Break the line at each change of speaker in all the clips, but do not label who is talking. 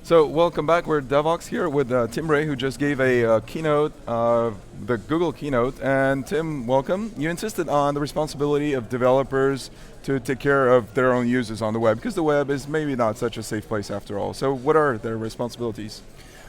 So welcome back. We're Devoxx here with Tim Bray, who just gave a keynote, the Google keynote. And Tim, welcome. You insisted on the responsibility of developers to take care of their own users on the web, because the web is maybe not such a safe place after all. So what are their responsibilities?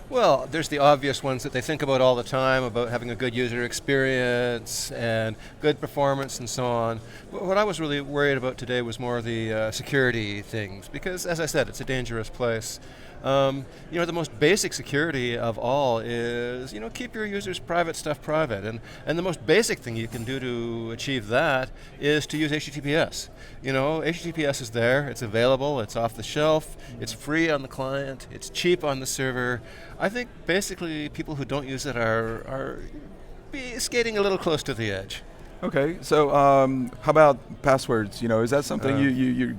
Well, there's the obvious ones that they think about all the time, about having a good user experience and good performance and so on. But what I was really worried about today was more the security things, because as I said, it's a dangerous place. The most basic security of all is, keep your users' private stuff private. And the most basic thing you can do to achieve that is to use HTTPS. HTTPS is there, it's available, it's off the shelf, it's free on the client, it's cheap on the server. I think basically people who don't use it are skating a little close to the edge.
Okay, so how about passwords? Is that something you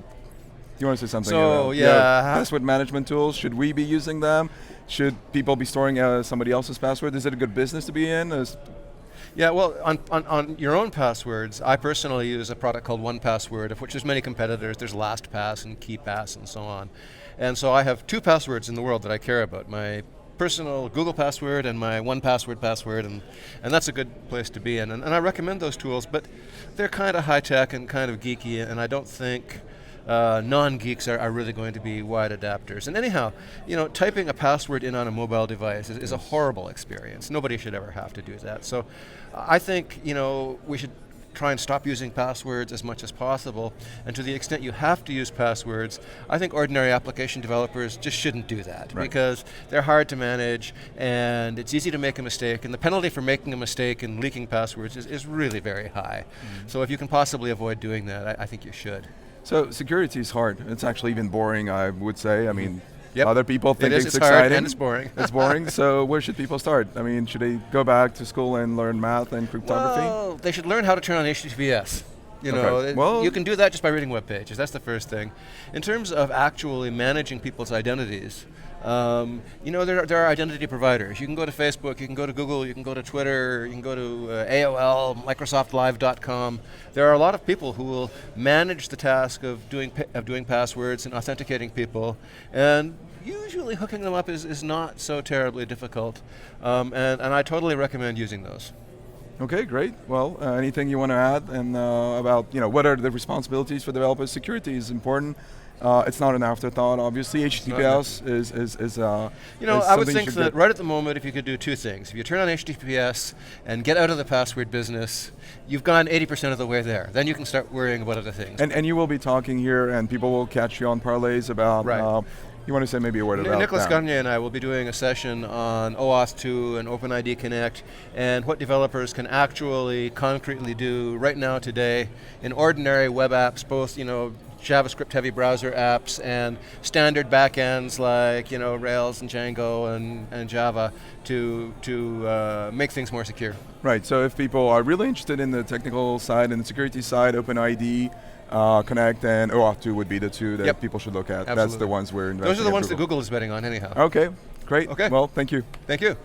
want to say something?
So,
password management tools, should we be using them? Should people be storing somebody else's password? Is it a good business to be in?
Yeah, well, on your own passwords, I personally use a product called 1Password, of which there's many competitors. There's LastPass and KeePass and so on. And so I have two passwords in the world that I care about. My personal Google password and my 1Password password, and that's a good place to be in. And I recommend those tools, but they're kind of high-tech and kind of geeky, and I don't think non-geeks are really going to be wide adapters. And anyhow, typing a password in on a mobile device is a horrible experience. Nobody should ever have to do that. So I think, we should try and stop using passwords as much as possible. And to the extent you have to use passwords, I think ordinary application developers just shouldn't do that,
right,
because they're hard to manage and it's easy to make a mistake. And the penalty for making a mistake and leaking passwords is really very high. So if you can possibly avoid doing that, I think you should.
So security is hard. It's actually even boring, I would say. I mean,
Yep.
other people think it's
hard
exciting.
and it's boring.
It's boring. So where should people start? I mean, should they go back to school and learn math and cryptography?
Well, they should learn how to turn on HTTPS.
Okay. Well,
you can do that just by reading web pages. That's the first thing. In terms of actually managing people's identities, there are identity providers. You can go to Facebook, you can go to Google, you can go to Twitter, you can go to AOL, MicrosoftLive.com. There are a lot of people who will manage the task of doing passwords and authenticating people, and usually hooking them up is not so terribly difficult, and I totally recommend using those.
Okay, great. Well, anything you want to add and about what are the responsibilities for developers? Security is important. It's not an afterthought, obviously. HTTPS is
I would think that right at the moment, if you could do two things. If you turn on HTTPS and get out of the password business, you've gone 80% of the way there. Then you can start worrying about other things.
And you will be talking here, and people will catch you on parlays about...
Right.
You want to say maybe a word about
Nicholas
that?
Gagne and I will be doing a session on OAuth 2 and OpenID Connect and what developers can actually concretely do right now today in ordinary web apps, both JavaScript-heavy browser apps and standard backends like Rails and Django and Java to make things more secure.
Right. So if people are really interested in the technical side and the security side, OpenID, Connect, and OAuth 2 would be the two that people should look at.
Absolutely.
That's the ones we're investing in.
Those are the ones that Google is betting on anyhow.
Okay. Great.
Okay.
Well, thank you.
Thank you.